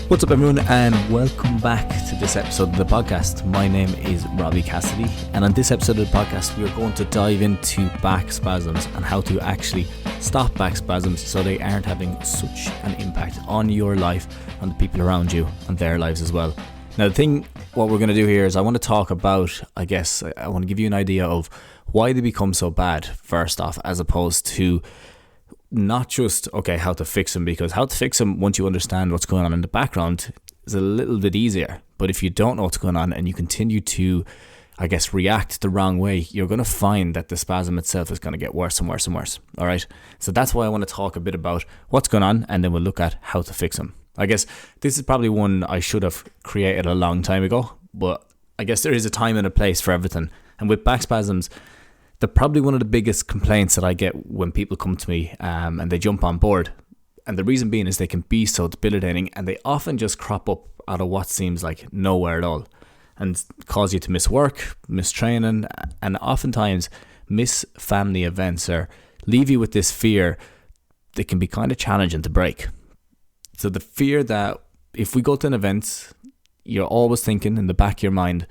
What's up, everyone, and welcome back to this episode of the podcast. My name is Robbie Cassidy, and on this episode of the podcast, we are going to dive into back spasms and how to actually stop back spasms so they aren't having such an impact on your life, on the people around you, and their lives as well. Now, what we're going to do here is I want to talk about, I want to give you an idea of why they become so bad, first off, as opposed to not just, how to fix them, because how to fix them, once you understand what's going on in the background, is a little bit easier. But if you don't know what's going on and you continue to, react the wrong way, you're going to find that the spasm itself is going to get worse and worse and worse. All right. So that's why I want to talk a bit about what's going on, and then we'll look at how to fix them. I guess this is probably one I should have created a long time ago, but I guess there is a time and a place for everything. And with back spasms, they're probably one of the biggest complaints that I get when people come to me and they jump on board. And the reason being is they can be so debilitating, and they often just crop up out of what seems like nowhere at all and cause you to miss work, miss training, and oftentimes miss family events, or leave you with this fear that can be kind of challenging to break. So the fear that if we go to an event, you're always thinking in the back of your mind,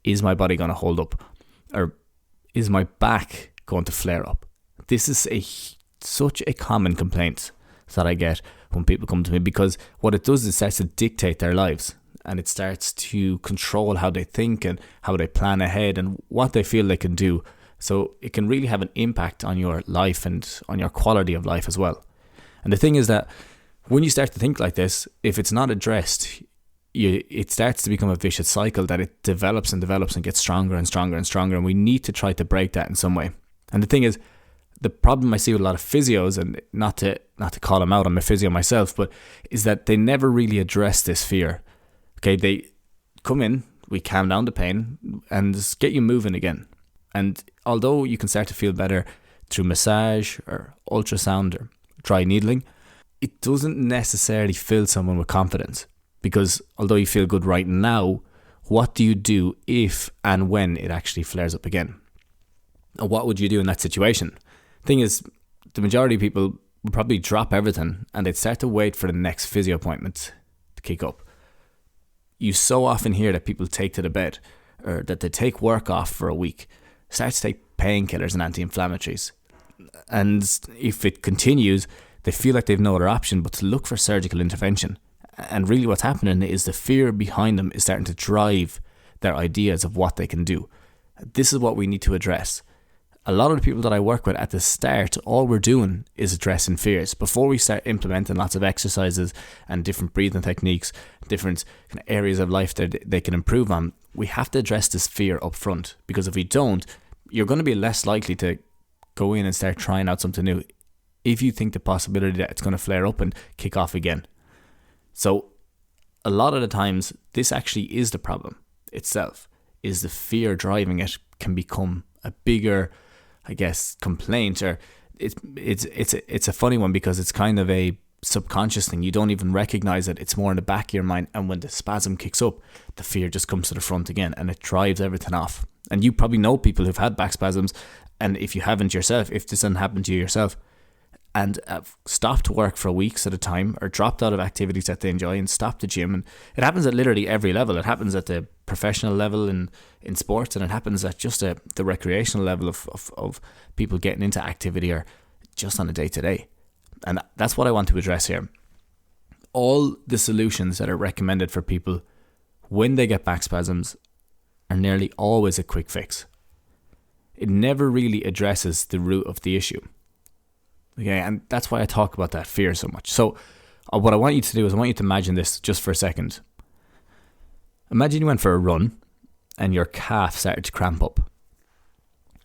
is my body going to hold up? Or is my back going to flare up? This is such a common complaint that I get when people come to me, because what it does is it starts to dictate their lives, and it starts to control how they think and how they plan ahead and what they feel they can do. So it can really have an impact on your life and on your quality of life as well. And the thing is that when you start to think like this, if it's not addressed, it starts to become a vicious cycle that it develops and gets stronger and stronger and stronger, and we need to try to break that in some way. And the thing is, the problem I see with a lot of physios, and not to call them out, I'm a physio myself, but is that they never really address this fear. Okay, they come in, we calm down the pain and just get you moving again. And although you can start to feel better through massage or ultrasound or dry needling, it doesn't necessarily fill someone with confidence. Because although you feel good right now, what do you do if and when it actually flares up again? And what would you do in that situation? Thing is, the majority of people would probably drop everything and they'd start to wait for the next physio appointment to kick up. You so often hear that people take to the bed, or that they take work off for a week, start to take painkillers and anti-inflammatories. And if it continues, they feel like they've no other option but to look for surgical intervention. And really what's happening is the fear behind them is starting to drive their ideas of what they can do. This is what we need to address. A lot of the people that I work with at the start, all we're doing is addressing fears. Before we start implementing lots of exercises and different breathing techniques, different kind of areas of life that they can improve on, we have to address this fear up front. Because if we don't, you're going to be less likely to go in and start trying out something new if you think the possibility that it's going to flare up and kick off again. So a lot of the times, this actually is the problem itself, is the fear driving it can become a bigger, complaint, or it's a funny one because it's kind of a subconscious thing. You don't even recognize it. It's more in the back of your mind. And when the spasm kicks up, the fear just comes to the front again, and it drives everything off. And you probably know people who've had back spasms. And if you haven't yourself, if this hasn't happened to you yourself, and stopped work for weeks at a time, or dropped out of activities that they enjoy and stopped the gym. And it happens at literally every level. It happens at the professional level in sports, and it happens at just the recreational level of people getting into activity, or just on a day-to-day. And that's what I want to address here. All the solutions that are recommended for people when they get back spasms are nearly always a quick fix. It never really addresses the root of the issue. Okay, and that's why I talk about that fear so much. So what I want you to do is I want you to imagine this just for a second. Imagine you went for a run and your calf started to cramp up.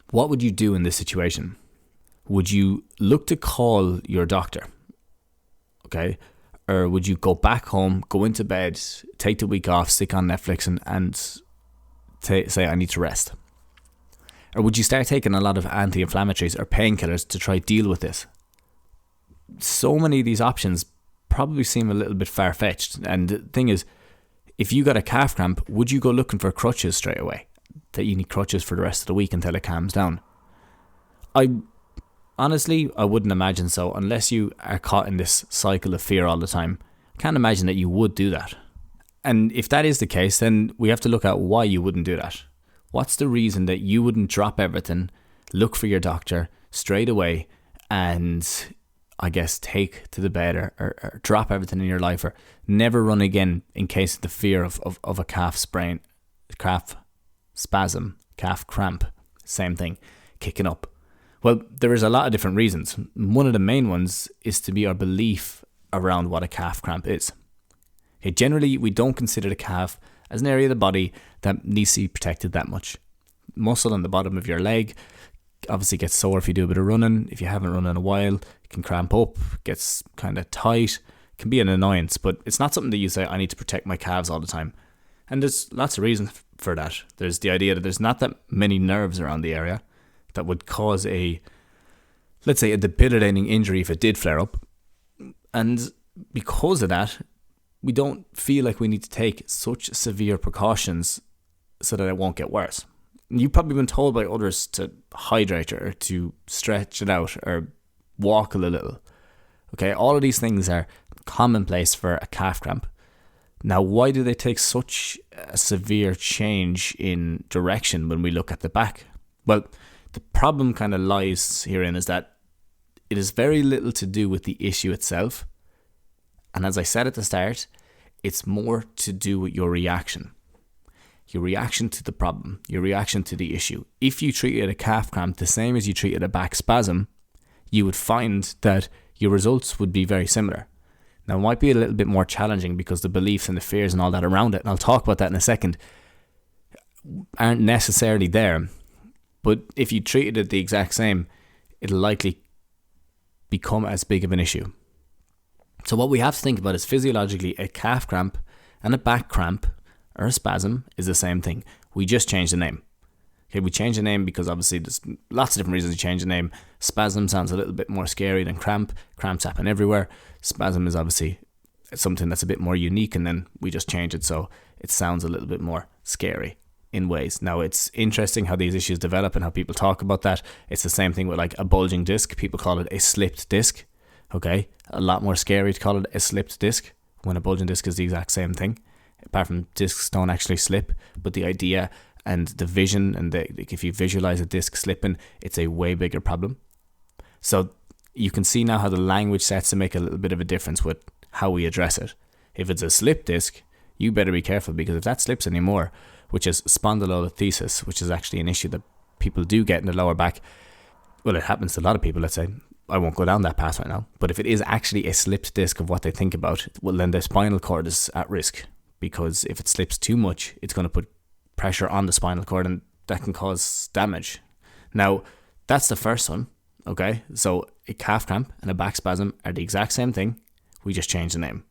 What would you do in this situation? Would you look to call your doctor? Okay, or would you go back home, go into bed, take the week off, stick on Netflix and say I need to rest? Or would you start taking a lot of anti-inflammatories or painkillers to try deal with this? So many of these options probably seem a little bit far-fetched. And the thing is, if you got a calf cramp, would you go looking for crutches straight away? That you need crutches for the rest of the week until it calms down? Honestly, I wouldn't imagine so, unless you are caught in this cycle of fear all the time. Can't imagine that you would do that. And if that is the case, then we have to look at why you wouldn't do that. What's the reason that you wouldn't drop everything, look for your doctor straight away, and I guess take to the bed or drop everything in your life, or never run again in case of the fear of a calf sprain, calf spasm, calf cramp, same thing, kicking up? Well, there is a lot of different reasons. One of the main ones is to be our belief around what a calf cramp is. Okay, generally, we don't consider the calf as an area of the body that needs to be protected that much. Muscle on the bottom of your leg obviously gets sore if you do a bit of running. If you haven't run in a while, it can cramp up, gets kind of tight, can be an annoyance, but it's not something that you say, I need to protect my calves all the time. And there's lots of reasons for that. There's the idea that there's not that many nerves around the area that would cause let's say a debilitating injury if it did flare up. And because of that, we don't feel like we need to take such severe precautions so that it won't get worse. You've probably been told by others to hydrate or to stretch it out or walk a little. Okay, all of these things are commonplace for a calf cramp. Now, why do they take such a severe change in direction when we look at the back? Well, the problem kind of lies herein is that it is very little to do with the issue itself. And as I said at the start, it's more to do with your reaction. Your reaction to the problem, your reaction to the issue. If you treated a calf cramp the same as you treated a back spasm, you would find that your results would be very similar. Now, it might be a little bit more challenging because the beliefs and the fears and all that around it, and I'll talk about that in a second, aren't necessarily there. But if you treated it the exact same, it'll likely become as big of an issue. So what we have to think about is physiologically a calf cramp and a back cramp or a spasm is the same thing. We just changed the name. Okay, we changed the name because obviously there's lots of different reasons to change the name. Spasm sounds a little bit more scary than cramp. Cramps happen everywhere. Spasm is obviously something that's a bit more unique, and then we just change it so it sounds a little bit more scary in ways. Now, it's interesting how these issues develop and how people talk about that. It's the same thing with like a bulging disc. People call it a slipped disc. Okay, a lot more scary to call it a slipped disc when a bulging disc is the exact same thing. Apart from discs don't actually slip, but the idea and the vision and if you visualize a disc slipping, it's a way bigger problem. So you can see now how the language starts to make a little bit of a difference with how we address it. If it's a slip disc, you better be careful, because if that slips anymore, which is spondylolisthesis, which is actually an issue that people do get in the lower back. Well, it happens to a lot of people, let's say. I won't go down that path right now. But if it is actually a slipped disc of what they think about, well, then the spinal cord is at risk, because if it slips too much, it's going to put pressure on the spinal cord, and that can cause damage. Now, that's the first one, okay? So a calf cramp and a back spasm are the exact same thing. We just changed the name.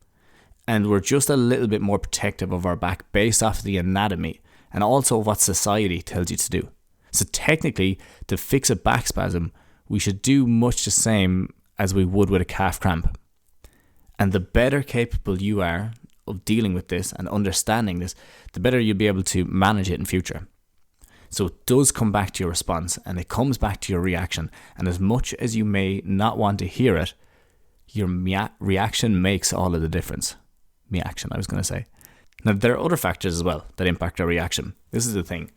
And we're just a little bit more protective of our back based off the anatomy and also what society tells you to do. So technically, to fix a back spasm, we should do much the same as we would with a calf cramp. And the better capable you are of dealing with this and understanding this, the better you'll be able to manage it in future. So it does come back to your response, and it comes back to your reaction. And as much as you may not want to hear it, your reaction makes all of the difference. Now, there are other factors as well that impact our reaction. This is the thing.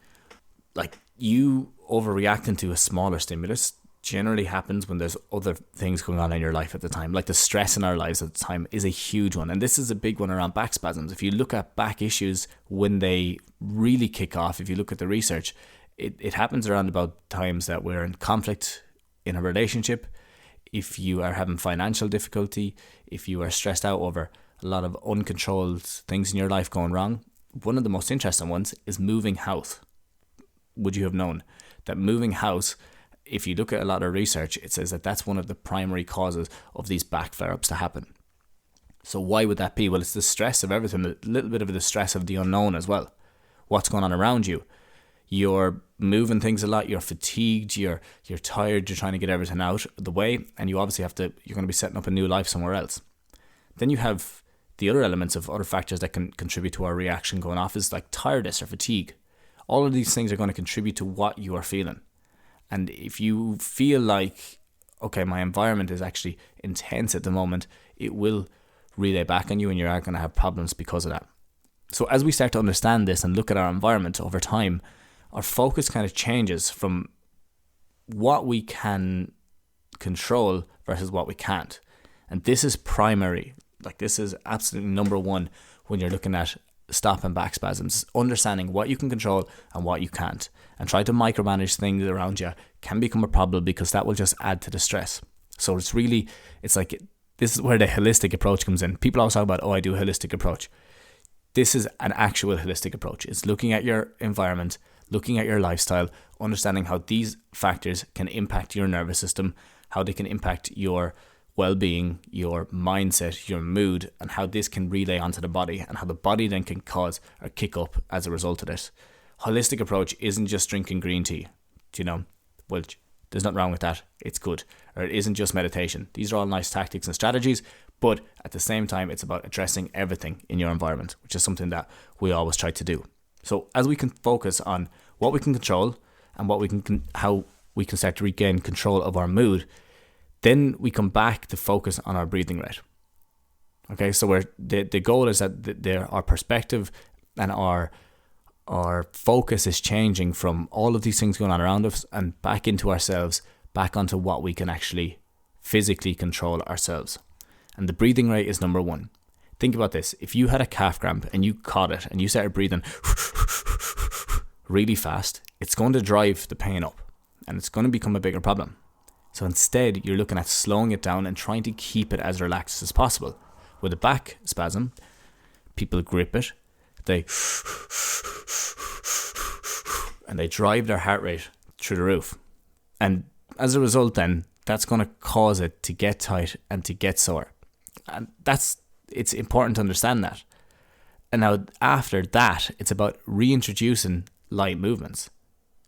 Like, you overreacting to a smaller stimulus generally happens when there's other things going on in your life at the time. Like the stress in our lives at the time is a huge one. And this is a big one around back spasms. If you look at back issues when they really kick off, if you look at the research, it happens around about times that we're in conflict in a relationship, if you are having financial difficulty, if you are stressed out over a lot of uncontrolled things in your life going wrong. One of the most interesting ones is moving house. Would you have known that moving house, if you look at a lot of research, it says that that's one of the primary causes of these back flare-ups to happen. So why would that be? Well, it's the stress of everything, a little bit of the stress of the unknown as well. What's going on around you? You're moving things a lot, you're fatigued, you're tired, you're trying to get everything out of the way, and you obviously you're going to be setting up a new life somewhere else. Then you have the other elements of other factors that can contribute to our reaction going off is like tiredness or fatigue. All of these things are going to contribute to what you are feeling. And if you feel like, okay, my environment is actually intense at the moment, it will relay back on you, and you are going to have problems because of that. So as we start to understand this and look at our environment over time, our focus kind of changes from what we can control versus what we can't. And this is primary. Like, this is absolutely number one when you're looking at stop and back spasms. Understanding what you can control and what you can't, and try to micromanage things around you can become a problem, because that will just add to the stress. So it's like, this is where the holistic approach comes in. People always talk about, I do a holistic approach. This is an actual holistic approach. It's looking at your environment, looking at your lifestyle, understanding how these factors can impact your nervous system, how they can impact your well-being, your mindset, your mood, and how this can relay onto the body, and how the body then can cause or kick up as a result of this. Holistic approach isn't just drinking green tea, well, there's nothing wrong with that. It's good. Or it isn't just meditation. These are all nice tactics and strategies, but at the same time, it's about addressing everything in your environment, which is something that we always try to do. So as we can focus on what we can control and how we can start to regain control of our mood, then we come back to focus on our breathing rate. Okay, so the goal is that our perspective and our focus is changing from all of these things going on around us and back into ourselves, back onto what we can actually physically control ourselves. And the breathing rate is number one. Think about this. If you had a calf cramp and you caught it and you started breathing really fast, it's going to drive the pain up and it's going to become a bigger problem. So instead, you're looking at slowing it down and trying to keep it as relaxed as possible. With a back spasm, people grip it, they drive their heart rate through the roof. And as a result then, that's going to cause it to get tight and to get sore. And it's important to understand that. And now after that, it's about reintroducing light movements.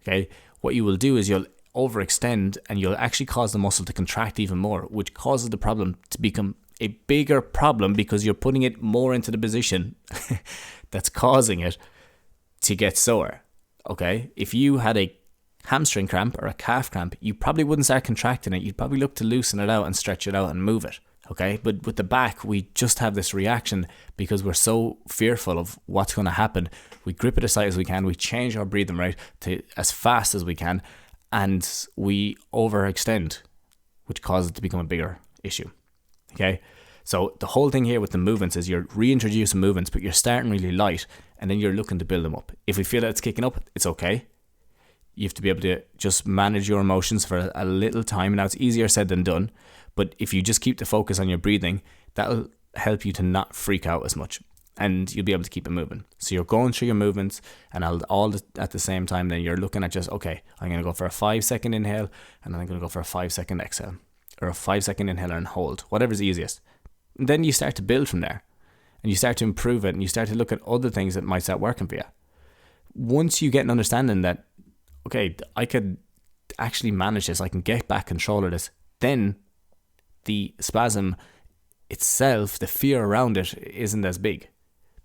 Okay, what you will do is you'll overextend and you'll actually cause the muscle to contract even more, which causes the problem to become a bigger problem, because you're putting it more into the position that's causing it to get sore. Okay, if you had a hamstring cramp or a calf cramp, you probably wouldn't start contracting it. You'd probably look to loosen it out and stretch it out and move it. Okay, but with the back, we just have this reaction because we're so fearful of what's going to happen. We grip it as tight as we can. We change our breathing rate to as fast as we can, and we overextend, which causes it to become a bigger issue. Okay, so the whole thing here with the movements is you're reintroducing movements, but you're starting really light, and then you're looking to build them up. If we feel that it's kicking up, it's okay. You have to be able to just manage your emotions for a little time. Now, it's easier said than done, but if you just keep the focus on your breathing, that'll help you to not freak out as much, and you'll be able to keep it moving. So you're going through your movements, and all at the same time, then you're looking at just, okay, I'm going to go for a 5-second inhale, and then I'm going to go for a 5-second exhale, or a 5-second inhaler and hold, whatever's easiest. And then you start to build from there, and you start to improve it, and you start to look at other things that might start working for you. Once you get an understanding that, okay, I could actually manage this, I can get back control of this, then the spasm itself, the fear around it, isn't as big,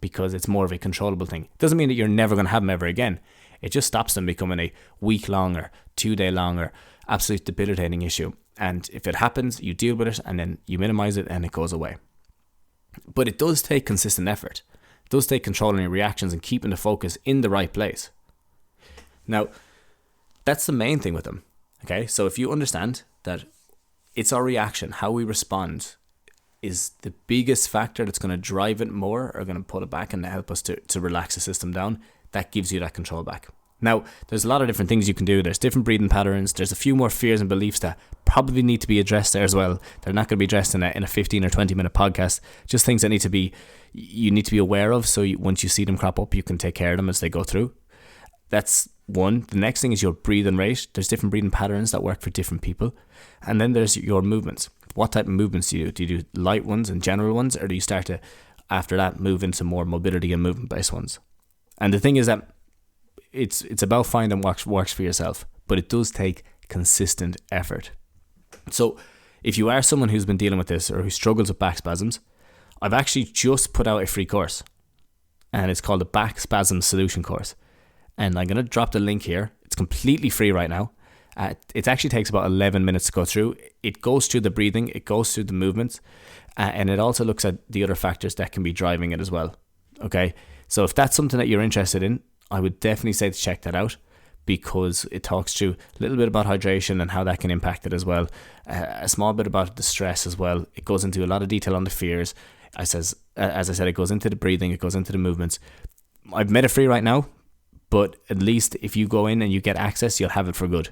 because it's more of a controllable thing. It doesn't mean that you're never going to have them ever again. It just stops them becoming a week-long or 2-day-long or absolute debilitating issue. And if it happens, you deal with it, and then you minimize it, and it goes away. But it does take consistent effort. It does take controlling your reactions and keeping the focus in the right place. Now, that's the main thing with them. Okay, so if you understand that it's our reaction, how we respond, is the biggest factor that's going to drive it more or going to put it back and help us to relax the system down, that gives you that control back. Now, there's a lot of different things you can do. There's different breathing patterns. There's a few more fears and beliefs that probably need to be addressed there as well. They're not going to be addressed in a 15 or 20 minute podcast. Just things that you need to be aware of, so once you see them crop up, you can take care of them as they go through. That's one. The next thing is your breathing rate. There's different breathing patterns that work for different people. And then there's your movements. What type of movements do you do? Do you do light ones and general ones, or do you start to, after that, move into more mobility and movement based ones? And the thing is that it's about finding what works for yourself, but it does take consistent effort. So if you are someone who's been dealing with this or who struggles with back spasms, I've actually just put out a free course, and it's called the Back Spasm Solution Course. And I'm going to drop the link here. It's completely free right now. It actually takes about 11 minutes to go through. It goes through the breathing, it goes through the movements, and it also looks at the other factors that can be driving it as well. Okay, so if that's something that you're interested in, I would definitely say to check that out, because it talks through a little bit about hydration and how that can impact it as well. A small bit about the stress as well. It goes into a lot of detail on the fears. As I said, it goes into the breathing, it goes into the movements. I've made it free right now, but at least if you go in and you get access, you'll have it for good.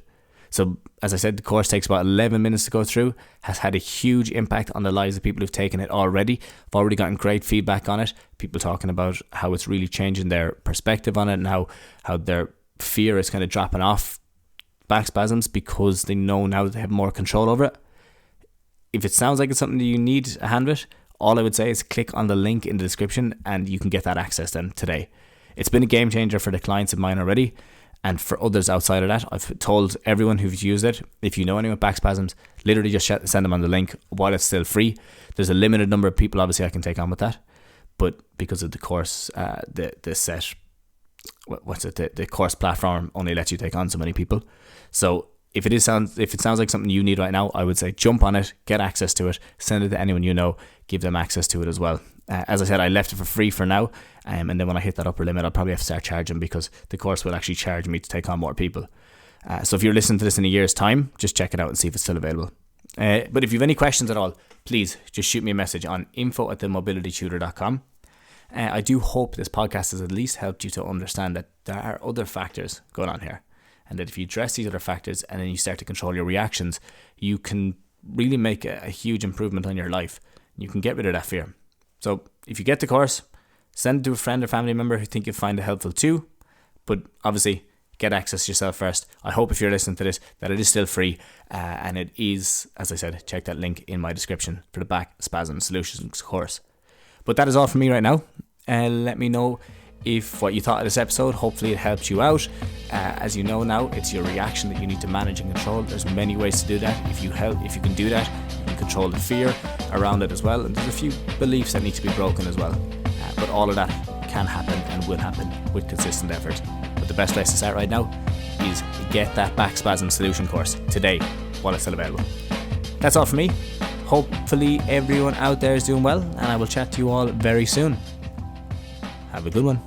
So as I said, the course takes about 11 minutes to go through, has had a huge impact on the lives of people who've taken it already. I've already gotten great feedback on it. People talking about how it's really changing their perspective on it, and how their fear is kind of dropping off back spasms because they know now that they have more control over it. If it sounds like it's something that you need a hand with, all I would say is click on the link in the description and you can get that access then today. It's been a game changer for the clients of mine already, and for others outside of that. I've told everyone who's used it, if you know anyone with back spasms, literally just send them on the link while it's still free. There's a limited number of people obviously I can take on with that, but because of the course, the course platform only lets you take on so many people. So if it sounds like something you need right now, I would say jump on it, get access to it, send it to anyone you know, give them access to it as well. As I said, I left it for free for now, and then when I hit that upper limit, I'll probably have to start charging, because the course will actually charge me to take on more people. So if you're listening to this in a year's time, just check it out and see if it's still available. But if you have any questions at all, please just shoot me a message on info@themobilitytutor.com. I do hope this podcast has at least helped you to understand that there are other factors going on here, and that if you address these other factors and then you start to control your reactions, you can really make a huge improvement on your life. You can get rid of that fear. So if you get the course, send it to a friend or family member who think you'll find it helpful too. But obviously, get access yourself first. I hope if you're listening to this that it is still free, and it is, as I said, check that link in my description for the back spasm solutions course. But that is all from me right now. Let me know if what you thought of this episode. Hopefully it helped you out. As you know now, it's your reaction that you need to manage and control. There's many ways to do that. If you can do that, you can control the fear around it as well. And there's a few beliefs that need to be broken as well. But all of that can happen and will happen with consistent effort. But the best place to start right now is get that back spasm solution course today while it's still available. That's all for me. Hopefully everyone out there is doing well, and I will chat to you all very soon. Have a good one.